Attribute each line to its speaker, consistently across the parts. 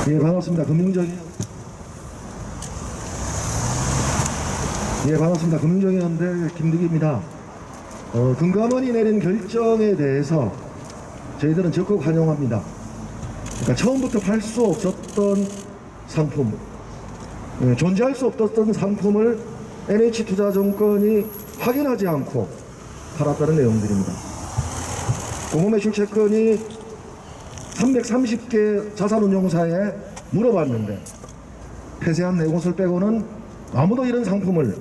Speaker 1: 예, 반갑습니다. 금융정의연대 김득입니다. 금감원이 내린 결정에 대해서 저희들은 적극 환영합니다. 그러니까 처음부터 팔 수 없었던 상품, 존재할 수 없었던 상품을 NH투자증권이 확인하지 않고 팔았다는 내용들입니다. 공모매출 채권이 330개 자산운용사에 물어봤는데 폐쇄한 네 곳을 빼고는 아무도 이런 상품을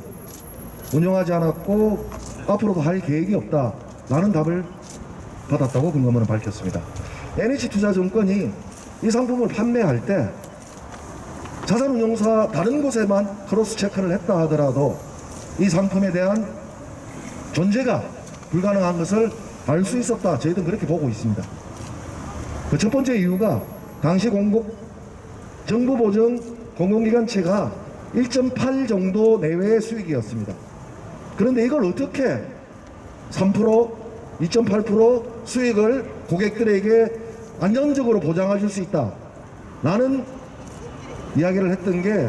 Speaker 1: 운영하지 않았고 앞으로도 할 계획이 없다라는 답을 받았다고 금감원은 밝혔습니다. NH투자증권이 이 상품을 판매할 때 자산운용사 다른 곳에만 크로스 체크를 했다 하더라도 이 상품에 대한 존재가 불가능한 것을 알 수 있었다, 저희들은 그렇게 보고 있습니다. 그 첫 번째 이유가 당시 정부 보증 공공기관채가 1.8 정도 내외의 수익이었습니다. 그런데 이걸 어떻게 3%, 2.8% 수익을 고객들에게 안정적으로 보장해 줄 수 있다 라는 이야기를 했던 게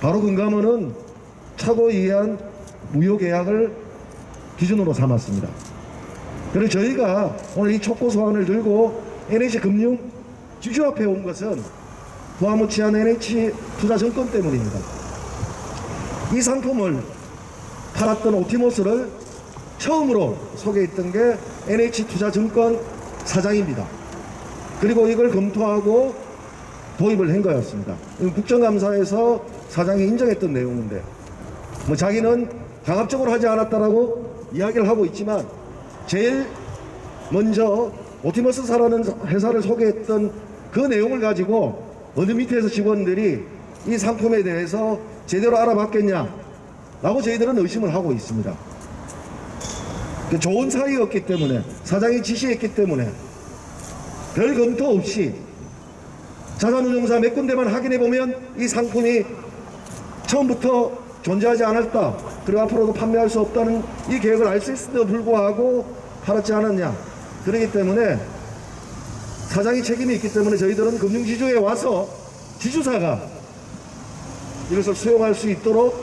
Speaker 1: 바로 금감원은 착오이해한 무효계약을 기준으로 삼았습니다. 그래서 저희가 오늘 이 촉구 소환을 들고 NH금융 지주 앞에 온 것은 부하무치한 NH투자증권 때문입니다. 이 상품을 팔았던 오티머스를 처음으로 소개했던 게 NH투자증권 사장입니다. 그리고 이걸 검토하고 도입을 한 거였습니다. 국정감사에서 사장이 인정했던 내용인데 자기는 강압적으로 하지 않았다라고 이야기를 하고 있지만 제일 먼저 오티머스사라는 회사를 소개했던 그 내용을 가지고 어느 밑에서 직원들이 이 상품에 대해서 제대로 알아봤겠냐 라고 저희들은 의심을 하고 있습니다. 좋은 사이였기 때문에, 사장이 지시했기 때문에 별 검토 없이 자산운용사 몇 군데만 확인해보면 이 상품이 처음부터 존재하지 않았다, 그리고 앞으로도 판매할 수 없다는 이 계획을 알 수 있음에도 불구하고 팔았지 않았냐. 그렇기 때문에 사장이 책임이 있기 때문에 저희들은 금융지주에 와서 지주사가 이것을 수용할 수 있도록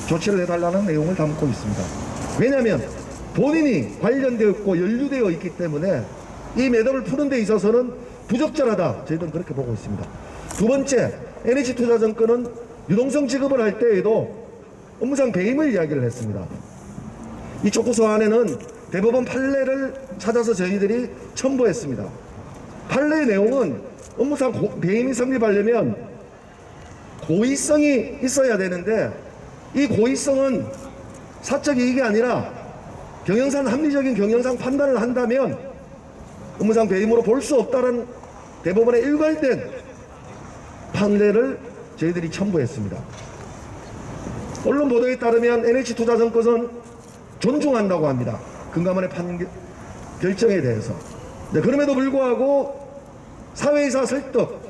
Speaker 1: 조치를 해달라는 내용을 담고 있습니다. 왜냐하면 본인이 관련되었고 연루되어 있기 때문에 이 매듭을 푸는 데 있어서는 부적절하다, 저희들은 그렇게 보고 있습니다. 두 번째, NH투자증권은 유동성 지급을 할 때에도 업무상 배임을 이야기를 했습니다. 이 촉구소안에는 대법원 판례를 찾아서 저희들이 첨부했습니다. 판례의 내용은 업무상 배임이 성립하려면 고의성이 있어야 되는데 이 고의성은 사적 이익이 아니라 경영상 합리적인 경영상 판단을 한다면 업무상 배임으로 볼 수 없다는 대법원의 일관된 판례를 저희들이 첨부했습니다. 언론 보도에 따르면 NH투자증권은 존중한다고 합니다. 금감원의 결정에 대해서. 그럼에도 불구하고 사회이사 설득,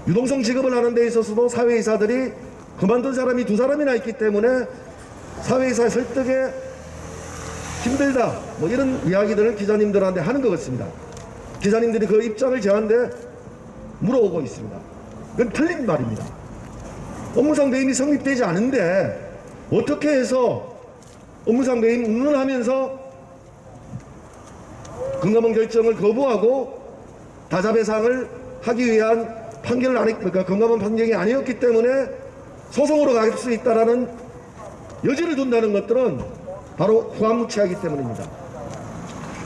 Speaker 1: 유동성 지급을 하는 데 있어서도 사회이사들이 그만둔 사람이 2사람이나 있기 때문에 사회이사 설득에 힘들다, 이런 이야기들을 기자님들한테 하는 것 같습니다. 기자님들이 그 입장을 저한테 물어오고 있습니다. 그건 틀린 말입니다. 업무상 배임이 성립되지 않은데 어떻게 해서 업무상 배임 운운하면서 금감원 결정을 거부하고 다자배상을 하기 위한 판결을 그러니까 금감원 판결이 아니었기 때문에 소송으로 갈 수 있다라는 여지를 둔다는 것들은 바로 후한무치하기 때문입니다.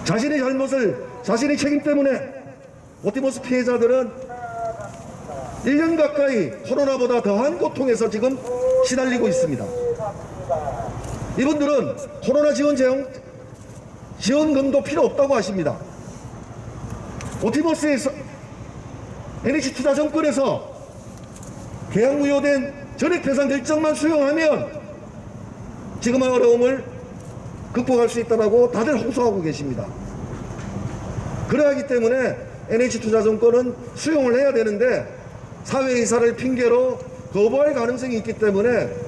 Speaker 1: 자신의 잘못을 자신의 책임 때문에 오티머스 피해자들은 1년 가까이 코로나보다 더한 고통에서 지금 시달리고 있습니다. 이분들은 코로나 지원금도 필요 없다고 하십니다. 오티머스에서 NH투자증권에서 계약 무효된 전액배상 결정만 수용하면 지금의 어려움을 극복할 수 있다고 다들 호소하고 계십니다. 그러하기 때문에 NH투자증권은 수용을 해야 되는데 사회이사를 핑계로 거부할 가능성이 있기 때문에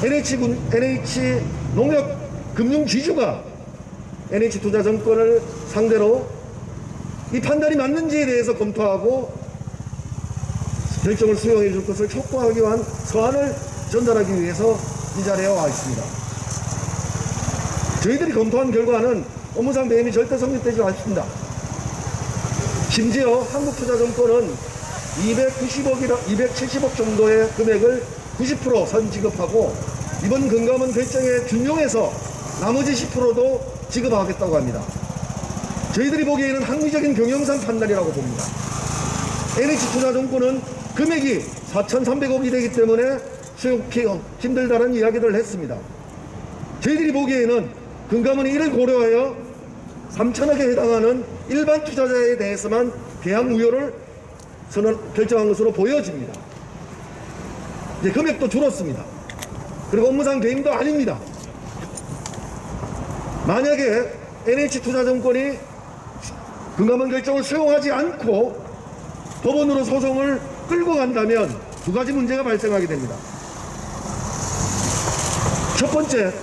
Speaker 1: NH농협금융지주가 NH투자증권을 상대로 이 판단이 맞는지에 대해서 검토하고 결정을 수용해 줄 것을 촉구하기 위한 서한을 전달하기 위해서 이 자리에 와 있습니다. 저희들이 검토한 결과는 업무상 배임이 절대 성립되지 않습니다. 심지어 한국투자증권은 270억 정도의 금액을 90% 선지급하고 이번 금감원 결정에 준용해서 나머지 10%도 지급하겠다고 합니다. 저희들이 보기에는 합리적인 경영상 판단이라고 봅니다. NH투자증권은 금액이 4,300억이 되기 때문에 수용하기 힘들다는 이야기를 했습니다. 저희들이 보기에는 금감원이 이를 고려하여 3천억에 해당하는 일반 투자자에 대해서만 계약 무효를 결정한 것으로 보여집니다. 이제 금액도 줄었습니다. 그리고 업무상 배임도 아닙니다. 만약에 NH투자증권이 금감원 결정을 수용하지 않고 법원으로 소송을 끌고 간다면 두 가지 문제가 발생하게 됩니다. 첫 번째,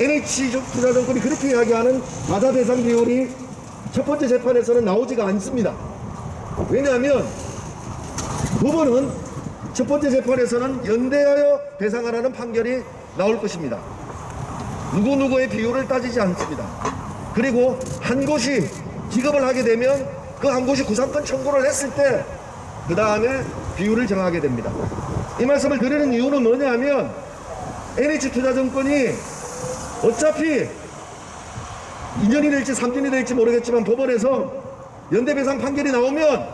Speaker 1: NH투자증권이 그렇게 이야기하는 가자 배상 비율이 첫 번째 재판에서는 나오지가 않습니다. 왜냐하면 법원은 첫 번째 재판에서는 연대하여 배상하라는 판결이 나올 것입니다. 누구누구의 비율을 따지지 않습니다. 그리고 한 곳이 지급을 하게 되면 그 한 곳이 구상권 청구를 했을 때 그 다음에 비율을 정하게 됩니다. 이 말씀을 드리는 이유는 뭐냐면 NH투자증권이 어차피 2년이 될지 3년이 될지 모르겠지만 법원에서 연대배상 판결이 나오면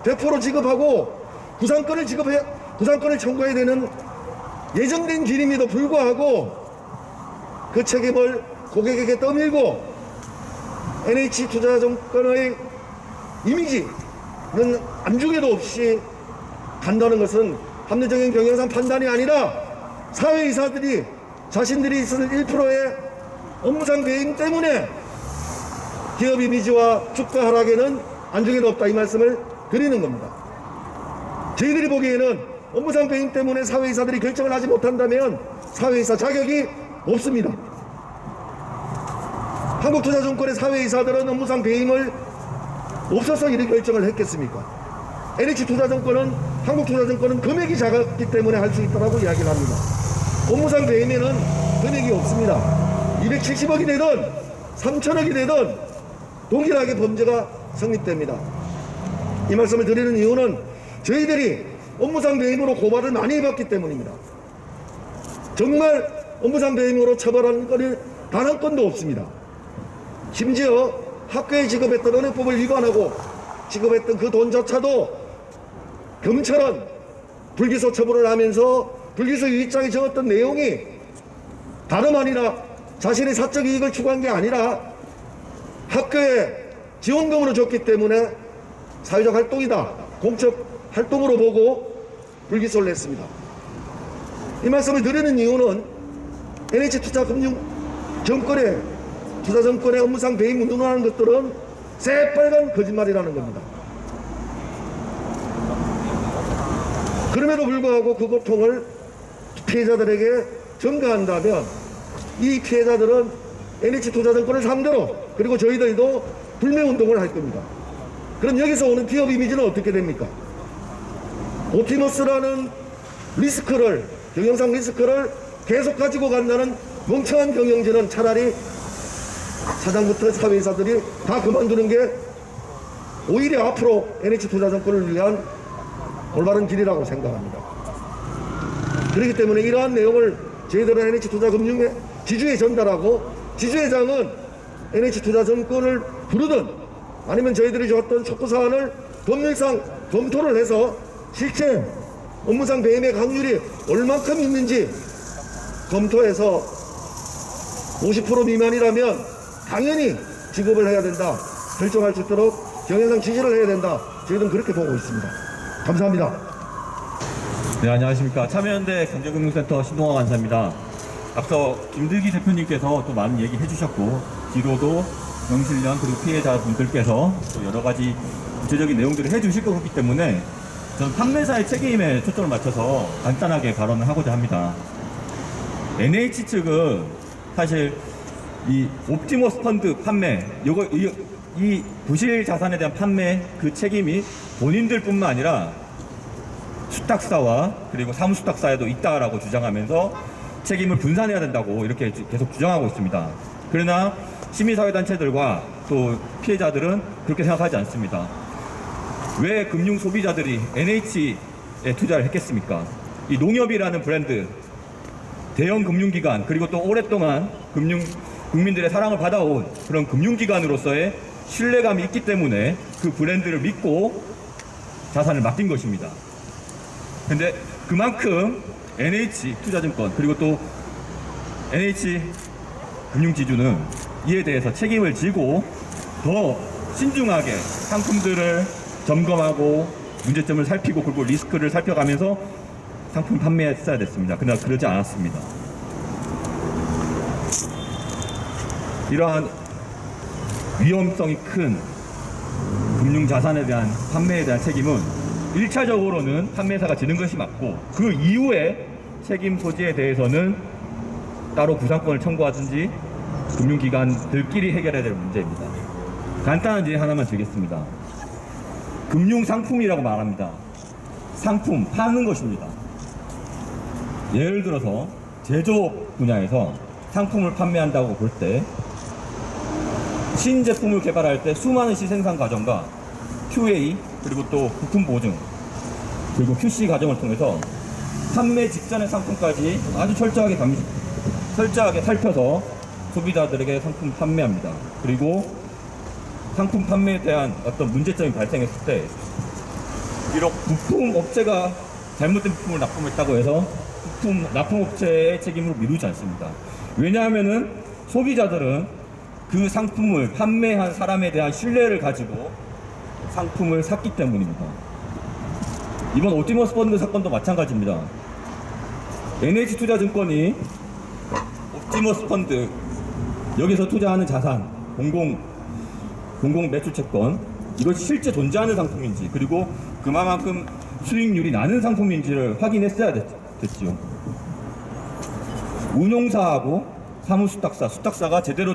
Speaker 1: 100% 지급하고 구상권을 청구해야 되는 예정된 길임에도 불구하고 그 책임을 고객에게 떠밀고 NH투자증권의 이미지는 안중에도 없이 간다는 것은 합리적인 경영상 판단이 아니라 사회이사들이 자신들이 있을 1%의 업무상 배임 때문에 기업 이미지와 주가 하락에는 안중에도 없다, 이 말씀을 드리는 겁니다. 저희들이 보기에는 업무상 배임 때문에 사회이사들이 결정을 하지 못한다면 사회이사 자격이 없습니다. 한국투자증권의 사회이사들은 업무상 배임을 없어서 이런 결정을 했겠습니까? NH투자증권은 한국투자증권은 금액이 작았기 때문에 할 수 있다고 이야기를 합니다. 업무상 배임에는 금액이 없습니다. 270억이 되든 3천억이 되든 동일하게 범죄가 성립됩니다. 이 말씀을 드리는 이유는 저희들이 업무상 배임으로 고발을 많이 해봤기 때문입니다. 정말 업무상 배임으로 처벌한 건이 단 한 건도 없습니다. 심지어 학교에 지급했던 은행법을 위반하고 지급했던 그 돈조차도 검찰은 불기소 처분을 하면서 불기소 유의장에 적었던 내용이 다름 아니라 자신의 사적 이익을 추구한 게 아니라 학교에 지원금으로 줬기 때문에 사회적 활동이다, 공적 활동으로 보고 불기소를 했습니다. 이 말씀을 드리는 이유는 NH투자증권의 업무상 배임 운운하는 것들은 새빨간 거짓말이라는 겁니다. 그럼에도 불구하고 그 고통을 피해자들에게 전가한다면 이 피해자들은 NH투자증권을 상대로 그리고 저희들도 불매운동을 할 겁니다. 그럼 여기서 오는 기업 이미지는 어떻게 됩니까? 오티머스라는 리스크를, 경영상 리스크를 계속 가지고 간다는 멍청한 경영진은 차라리 사장부터 사회이사들이 다 그만두는 게 오히려 앞으로 NH투자증권을 위한 올바른 길이라고 생각합니다. 그렇기 때문에 이러한 내용을 저희들은 NH투자금융의 지주에 전달하고 지주회장은 NH투자증권을 부르든 아니면 저희들이 줬던 촉구사안을 법률상 검토를 해서 실제 업무상 배임의 강률이 얼만큼 있는지 검토해서 50% 미만이라면 당연히 지급을 해야 된다, 결정할 수 있도록 경영상 지시를 해야 된다, 저희들은 그렇게 보고 있습니다. 감사합니다.
Speaker 2: 네, 안녕하십니까. 참여연대 경제금융센터 신동환 간사입니다. 앞서 김들기 대표님께서 또 많은 얘기 해주셨고 뒤로도 명실련 그리고 피해자분들께서 또 여러 가지 구체적인 내용들을 해주실 거기 때문에 저는 판매사의 책임에 초점을 맞춰서 간단하게 발언을 하고자 합니다. NH 측은 사실 이 옵티머스 펀드 판매, 이 부실 자산에 대한 판매 그 책임이 본인들뿐만 아니라 수탁사와 그리고 사무수탁사에도 있다라고 주장하면서 책임을 분산해야 된다고 이렇게 계속 주장하고 있습니다. 그러나 시민사회단체들과 또 피해자들은 그렇게 생각하지 않습니다. 왜 금융 소비자들이 NH에 투자를 했겠습니까? 이 농협이라는 브랜드, 대형 금융기관, 그리고 또 오랫동안 국민들의 사랑을 받아온 그런 금융기관으로서의 신뢰감이 있기 때문에 그 브랜드를 믿고 자산을 맡긴 것입니다. 근데 그만큼 NH투자증권 그리고 또 NH금융지주는 이에 대해서 책임을 지고 더 신중하게 상품들을 점검하고 문제점을 살피고 그리고 리스크를 살펴가면서 상품 판매했어야 됐습니다. 그러나 그러지 않았습니다. 이러한 위험성이 큰 금융자산에 대한 판매에 대한 책임은 1차적으로는 판매사가 지는 것이 맞고 그 이후에 책임 소지에 대해서는 따로 구상권을 청구하든지 금융기관들끼리 해결해야 될 문제입니다. 간단한 예를 하나만 드리겠습니다. 금융상품이라고 말합니다. 상품, 파는 것입니다. 예를 들어서 제조업 분야에서 상품을 판매한다고 볼 때 신제품을 개발할 때 수많은 시생산 과정과 QA 그리고 또 부품 보증 그리고 QC 과정을 통해서 판매 직전의 상품까지 아주 철저하게 살펴서 소비자들에게 상품 판매합니다. 그리고 상품 판매에 대한 어떤 문제점이 발생했을 때 비록 부품 업체가 잘못된 부품을 납품했다고 해서 납품업체의 책임으로 미루지 않습니다. 왜냐하면은 소비자들은 그 상품을 판매한 사람에 대한 신뢰를 가지고 상품을 샀기 때문입니다. 이번 옵티머스 펀드 사건도 마찬가지입니다. NH투자증권이 옵티머스 펀드 여기서 투자하는 자산, 공공 매출 채권 이것이 실제 존재하는 상품인지 그리고 그만큼 수익률이 나는 상품인지를 확인했어야 됐지요. 운용사하고 수탁사가 제대로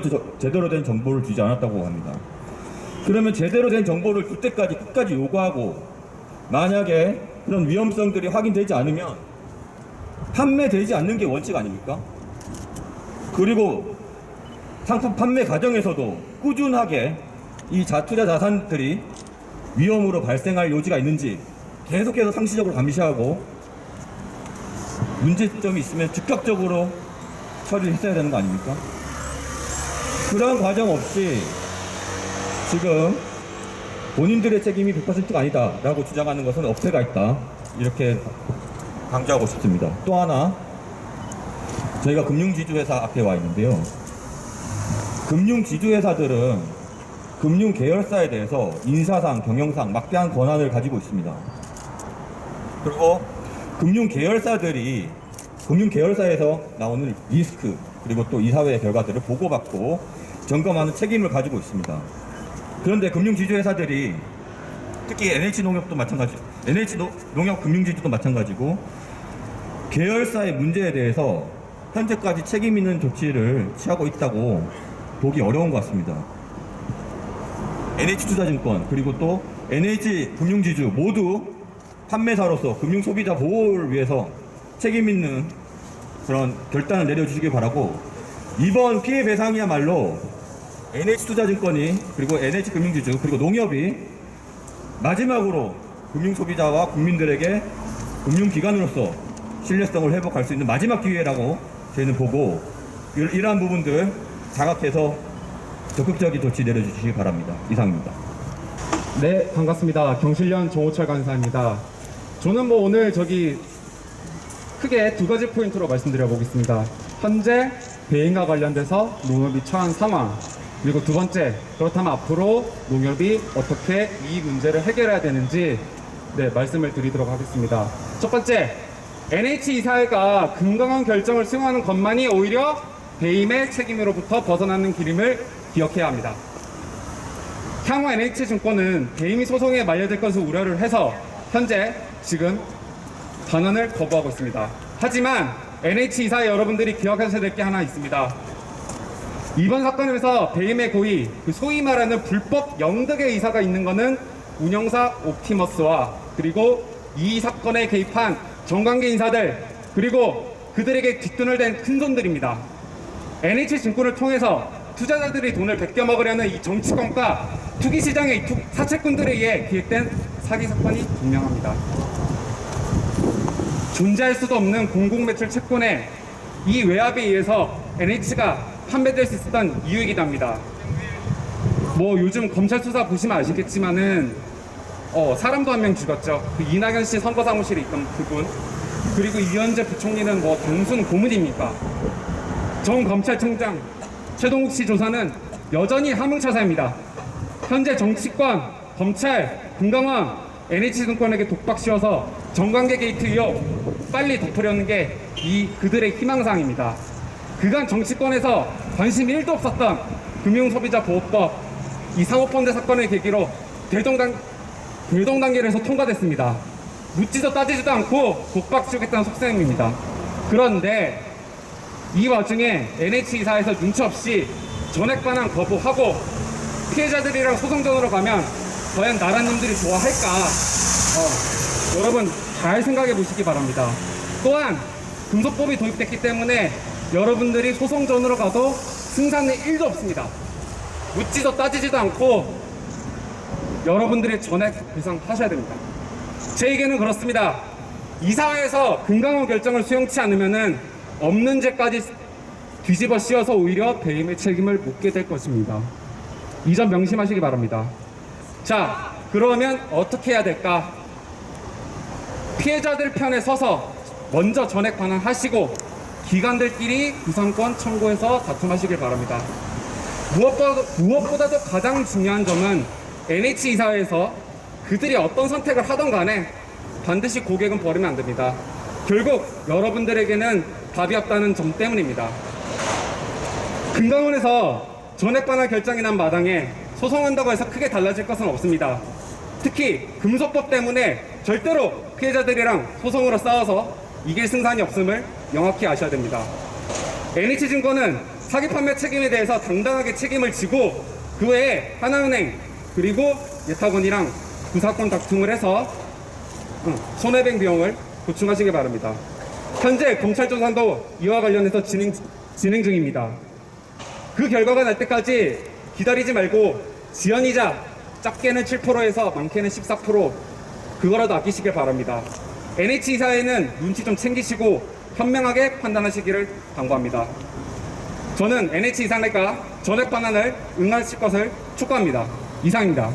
Speaker 2: 된 정보를 주지 않았다고 합니다. 그러면 제대로 된 정보를 줄 때까지 끝까지 요구하고 만약에 그런 위험성들이 확인되지 않으면 판매되지 않는 게 원칙 아닙니까? 그리고 상품 판매 과정에서도 꾸준하게 이 투자 자산들이 위험으로 발생할 여지가 있는지 계속해서 상시적으로 감시하고 문제점이 있으면 즉각적으로 처리를 했어야 되는 거 아닙니까? 그런 과정 없이 지금 본인들의 책임이 100%가 아니다 라고 주장하는 것은 억세가 있다 이렇게 강조하고 싶습니다. 또 하나 저희가 금융지주회사 앞에 와 있는데요. 금융지주회사들은 금융계열사에 대해서 인사상, 경영상 막대한 권한을 가지고 있습니다. 그리고 금융계열사에서 나오는 리스크 그리고 또 이사회의 결과들을 보고받고 점검하는 책임을 가지고 있습니다. 그런데 금융지주회사들이 특히 NH농협도 마찬가지, NH농협금융지주도 마찬가지고 계열사의 문제에 대해서 현재까지 책임 있는 조치를 취하고 있다고 보기 어려운 것 같습니다. NH투자증권 그리고 또 NH금융지주 모두 판매사로서 금융소비자 보호를 위해서 책임 있는 그런 결단을 내려주시길 바라고 이번 피해 배상이야말로 NH투자증권이 그리고 NH금융지주 그리고 농협이 마지막으로 금융소비자와 국민들에게 금융기관으로서 신뢰성을 회복할 수 있는 마지막 기회라고 저희는 보고 이러한 부분들 자각해서 적극적인 조치 내려주시기 바랍니다. 이상입니다.
Speaker 3: 네, 반갑습니다. 경실련 정호철 간사입니다. 저는 오늘 크게 두 가지 포인트로 말씀드려 보겠습니다. 현재 배임과 관련돼서 농협이 처한 상황, 그리고 두 번째, 그렇다면 앞으로 농협이 어떻게 이 문제를 해결해야 되는지 말씀을 드리도록 하겠습니다. 첫 번째, NH이사회가 금강원 결정을 수용하는 것만이 오히려 배임의 책임으로부터 벗어나는 길임을 기억해야 합니다. 향후 NH증권은 배임 소송에 만료될 것을 우려를 해서 현재 지금 단언을 거부하고 있습니다. 하지만 NH이사 여러분들이 기억하셔야 될 게 하나 있습니다. 이번 사건에서 배임의 고의, 그 소위 말하는 불법 영득의 의사가 있는 것은 운영사 옵티머스와 그리고 이 사건에 개입한 정관계 인사들 그리고 그들에게 뒷돈을 댄 큰손들입니다. NH증권을 통해서 투자자들이 돈을 베껴먹으려는 이 정치권과 투기시장의 사채꾼들에 의해 기획된 사기 사건이 분명합니다. 존재할 수도 없는 공공매출 채권에 이 외압에 의해서 NH가 판매될 수 있었던 이유이기도 합니다. 뭐 요즘 검찰 수사 보시면 아시겠지만은 사람도 한 명 죽었죠. 그 이낙연 씨 선거 사무실에 있던 그분, 그리고 이현재 부총리는 뭐 단순 고문입니까? 전 검찰총장 최동욱 씨 조사는 여전히 하문차사입니다. 현재 정치권, 검찰, 금감원, NH증권에게 독박 씌워서 정관계 게이트 의혹 빨리 덮으려는 게 그들의 희망사항입니다. 그간 정치권에서 관심 1도 없었던 금융소비자보호법 이 상호펀드 사건을 계기로 대동 단계에서 통과됐습니다. 묻지도 따지지도 않고 독박 씌우겠다는 속셈입니다. 그런데 이 와중에 NH 이사에서 눈치 없이 전액 반환 거부하고 피해자들이랑 소송전으로 가면 과연 나라님들이 좋아할까? 여러분 잘 생각해 보시기 바랍니다. 또한 금소법이 도입됐기 때문에 여러분들이 소송전으로 가도 승산은 1도 없습니다. 묻지도 따지지도 않고 여러분들이 전액 배상하셔야 됩니다. 제 의견은 그렇습니다. 이사회에서 금감원 결정을 수용치 않으면은 없는 죄까지 뒤집어 씌워서 오히려 배임의 책임을 묻게 될 것입니다. 이 점 명심하시기 바랍니다. 자, 그러면 어떻게 해야 될까? 피해자들 편에 서서 먼저 전액 반환하시고 기관들끼리 구상권 청구해서 다툼하시길 바랍니다. 무엇보다도 가장 중요한 점은 NH 이사회에서 그들이 어떤 선택을 하던 간에 반드시 고객은 버리면 안 됩니다. 결국 여러분들에게는 답이 없다는 점 때문입니다. 금감원에서 전액 반환 결정이 난 마당에 소송한다고 해서 크게 달라질 것은 없습니다. 특히 금소법 때문에 절대로 피해자들이랑 소송으로 싸워서 이길 승산이 없음을 명확히 아셔야 됩니다. NH증권은 사기 판매 책임에 대해서 당당하게 책임을 지고 그 외에 하나은행 그리고 예탁원이랑 구사건 다툼을 해서 손해배상 비용을 보충하시기 바랍니다. 현재 검찰 조사도 이와 관련해서 진행 중입니다. 그 결과가 날 때까지 기다리지 말고 지연이자 작게는 7%에서 많게는 14% 그거라도 아끼시길 바랍니다. NH이사회는 눈치 좀 챙기시고 현명하게 판단하시기를 당부합니다. 저는 NH이사회가 전액 반환을 응하실 것을 촉구합니다. 이상입니다.